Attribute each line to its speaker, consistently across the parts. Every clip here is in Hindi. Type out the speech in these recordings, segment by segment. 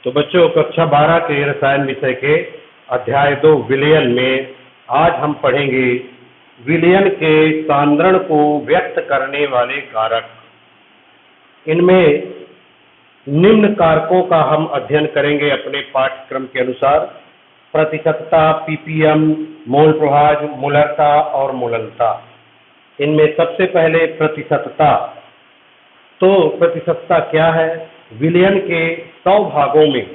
Speaker 1: तो बच्चों, कक्षा 12 के रसायन विषय के अध्याय 2 विलयन में आज हम पढ़ेंगे विलयन के सांद्रण को व्यक्त करने वाले कारक। इनमें निम्न कारकों का हम अध्ययन करेंगे अपने पाठ्यक्रम के अनुसार: प्रतिशतता, पीपीएम, मोल प्रभाव, मोलरता और मोललता। इनमें सबसे पहले प्रतिशतता। तो प्रतिशतता क्या है? विलयन के 100 भागों में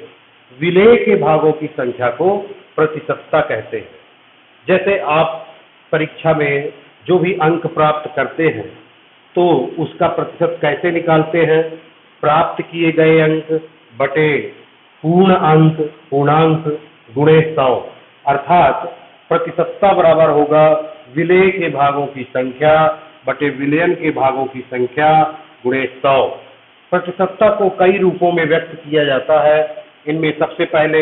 Speaker 1: विलेय के भागों की संख्या को प्रतिशतता कहते हैं। जैसे आप परीक्षा में जो भी अंक प्राप्त करते हैं तो उसका प्रतिशत कैसे निकालते हैं? प्राप्त किए गए अंक बटे पूर्ण अंक पूर्णांक गुणे 100, अर्थात प्रतिशतता बराबर होगा विलेय के भागों की संख्या बटे विलयन के भागों की संख्या गुणे 100। प्रतिशतता को कई रूपों में व्यक्त किया जाता है। इनमें सबसे पहले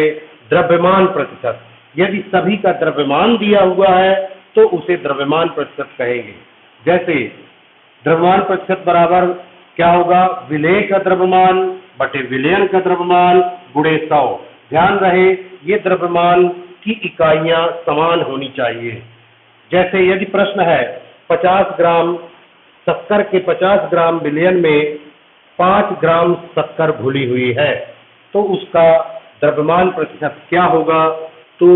Speaker 1: द्रव्यमान प्रतिशत। यदि सभी का द्रव्यमान दिया हुआ है तो उसे द्रव्यमान प्रतिशत कहेंगे। जैसे द्रव्यमान प्रतिशत बराबर क्या होगा? विलेय का द्रव्यमान बटे विलयन का द्रव्यमान गुणे 100। ध्यान रहे, ये द्रव्यमान की इकाइयां समान होनी चाहिए। जैसे यदि प्रश्न है 50 ग्राम शक्कर के 50 ग्राम विलयन में 5 ग्राम शक्कर घुली हुई है, तो उसका द्रव्यमान प्रतिशत क्या होगा? तो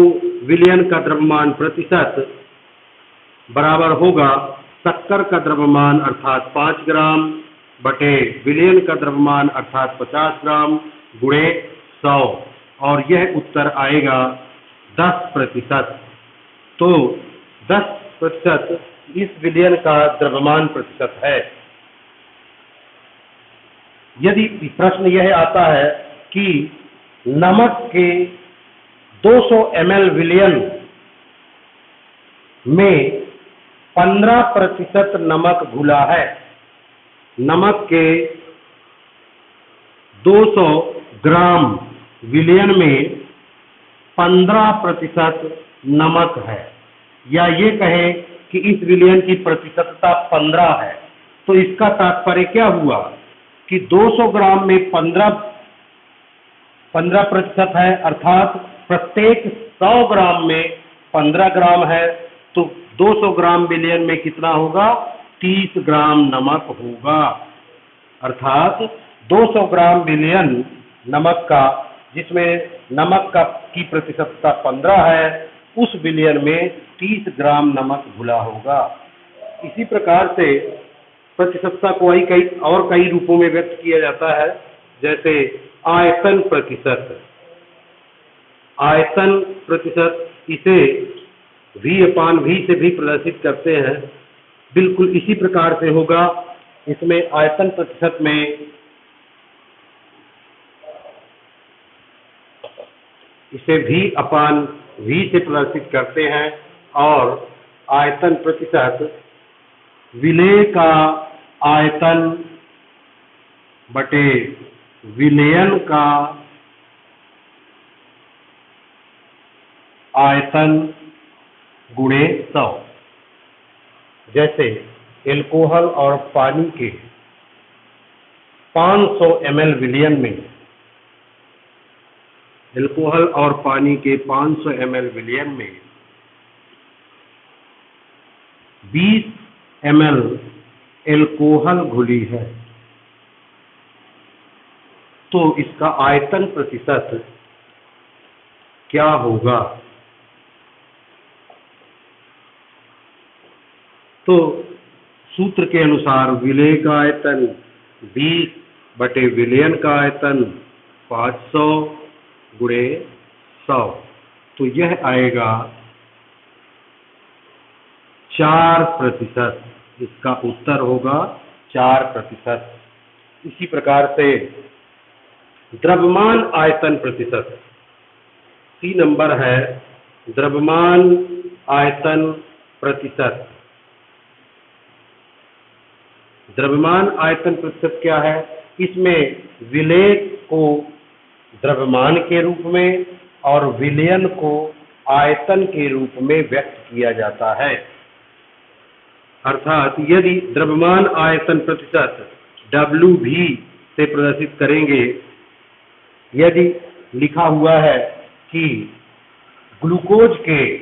Speaker 1: विलयन का द्रव्यमान प्रतिशत बराबर होगा शक्कर का द्रव्यमान अर्थात 5 ग्राम बटे विलयन का द्रव्यमान अर्थात 50 ग्राम गुणे 100, और यह उत्तर आएगा 10%। तो 10% इस विलयन का द्रव्यमान प्रतिशत है। यदि प्रश्न यह आता है कि नमक के 200 ml विलयन में 15% नमक घुला है, नमक के 200 ग्राम विलयन में 15% नमक है, या ये कहें कि इस विलयन की प्रतिशतता 15 है, तो इसका तात्पर्य क्या हुआ कि 200 ग्राम में 15% है, अर्थात प्रत्येक 100 ग्राम में 15 ग्राम है, तो 200 ग्राम विलयन में कितना होगा? 30 ग्राम नमक होगा। अर्थात 200 ग्राम विलयन नमक का, जिसमें नमक का की प्रतिशतता 15 है, उस विलयन में 30 ग्राम नमक घुला होगा। इसी प्रकार से प्रतिशतता को कई रूपों में व्यक्त किया जाता है। जैसे आयतन प्रतिशत। आयतन प्रतिशत, इसे V/V से भी प्रदर्शित करते हैं। बिल्कुल इसी प्रकार से होगा। इसमें आयतन प्रतिशत में इसे V/V से प्रदर्शित करते हैं, और आयतन प्रतिशत विलेय का आयतन बटे विलयन का आयतन गुणे 100। जैसे एल्कोहल और पानी के 500 ml विलयन में, एल्कोहल और पानी के 500 ml विलयन में 20 ml एल्कोहल घुली है, तो इसका आयतन प्रतिशत क्या होगा? तो सूत्र के अनुसार विलेय का आयतन 20 बटे विलयन का आयतन 500 गुणे 100, तो यह आएगा 4%। इसका उत्तर होगा 4%। इसी प्रकार से द्रव्यमान आयतन प्रतिशत। 3 नंबर है द्रव्यमान आयतन प्रतिशत। द्रव्यमान आयतन प्रतिशत क्या है? इसमें विलेय को द्रव्यमान के रूप में और विलयन को आयतन के रूप में व्यक्त किया जाता है। अर्थात यदि द्रव्यमान आयतन प्रतिशत WV से प्रदर्शित करेंगे, यदि लिखा हुआ है कि ग्लूकोज के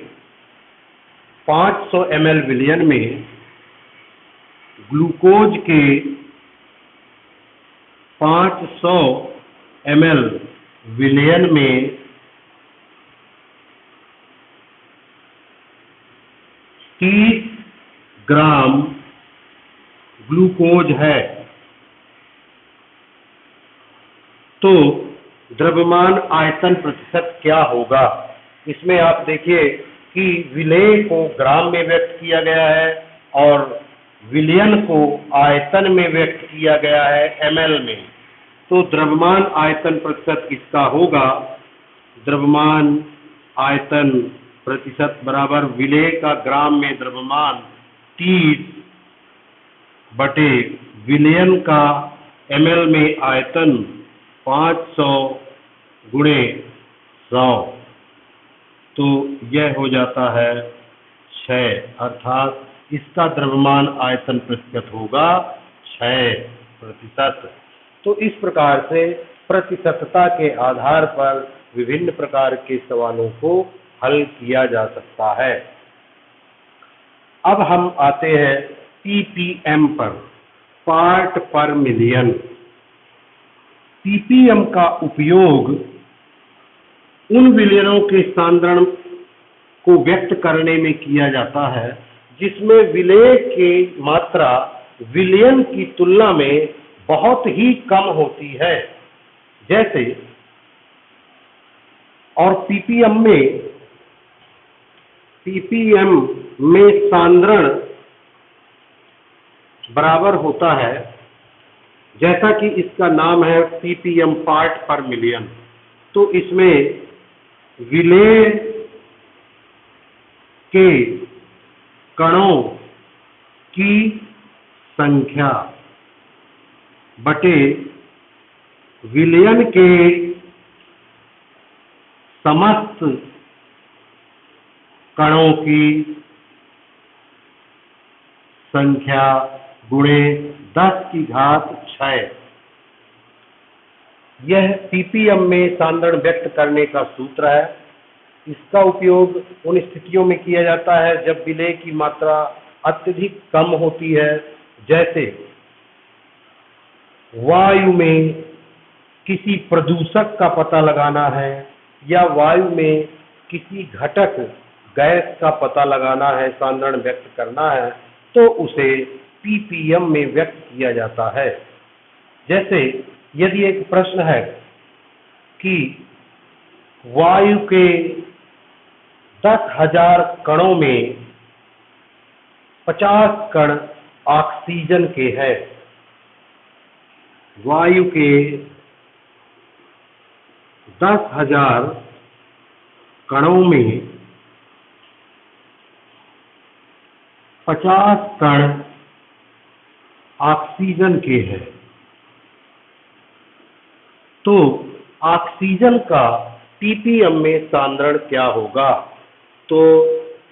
Speaker 1: 500 ml विलयन में, ग्लूकोज के 500 ml विलयन में 30 ग्राम ग्लूकोज है। तो द्रव्यमान आयतन प्रतिशत क्या होगा? इसमें आप देखिए कि विलेय को ग्राम में व्यक्त किया गया है और विलयन को आयतन में व्यक्त किया गया है ml में। तो द्रव्यमान आयतन प्रतिशत इसका होगा, द्रव्यमान आयतन प्रतिशत बराबर विलेय का ग्राम में द्रव्यमान 30 बटे विलयन का ml में आयतन 500 गुणे 100। तो यह हो जाता है 6, अर्थात इसका द्रव्यमान आयतन प्रतिशत होगा 6%। तो इस प्रकार से प्रतिशतता के आधार पर विभिन्न प्रकार के सवालों को हल किया जा सकता है। अब हम आते हैं ppm पर, पार्ट पर मिलियन। ppm का उपयोग उन विलयनों के सांद्रण को व्यक्त करने में किया जाता है जिसमें विलेय की मात्रा विलयन की तुलना में बहुत ही कम होती है। जैसे, और ppm में सांद्रण बराबर होता है, जैसा कि इसका नाम है ppm पार्ट पर मिलियन। तो इसमें विलेय के कणों की संख्या बटे विलयन के समस्त कणों की संख्या गुणे 10⁶। यह ppm में सांद्रण व्यक्त करने का सूत्र है। इसका उपयोग उन स्थितियों में किया जाता है जब विलेय की मात्रा अत्यधिक कम होती है, जैसे वायु में किसी प्रदूषक का पता लगाना है या वायु में किसी घटक गैस का पता लगाना है, सांद्रण व्यक्त करना है, तो उसे ppm में व्यक्त किया जाता है। जैसे यदि एक प्रश्न है कि वायु के 10,000 कणों में 50 कण ऑक्सीजन के हैं, वायु के 10,000 कणों में 50 कण ऑक्सीजन के हैं, तो ऑक्सीजन का ppm में सांद्रण क्या होगा? तो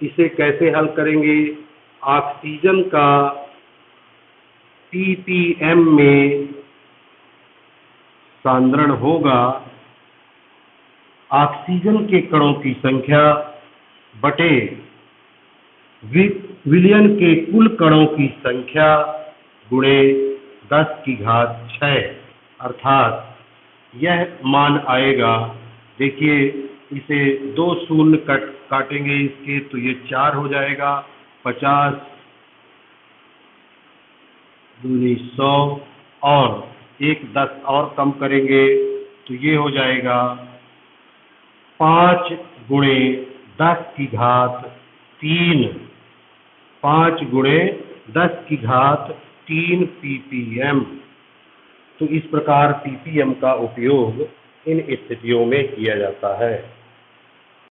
Speaker 1: इसे कैसे हल करेंगे? ऑक्सीजन का ppm में सांद्रण होगा ऑक्सीजन के कणों की संख्या बटे विलयन के कुल कणों की संख्या गुणे 10⁶, अर्थात यह मान आएगा, देखिए इसे 2 शून्य काटेंगे इसके तो ये 4 हो जाएगा, 50 दूनी 100 और एक 10 और कम करेंगे तो ये हो जाएगा 5 गुणे 10⁻3, 5 गुणे 10⁻3 ppm। तो इस प्रकार ppm का उपयोग इन स्थितियों में किया जाता है।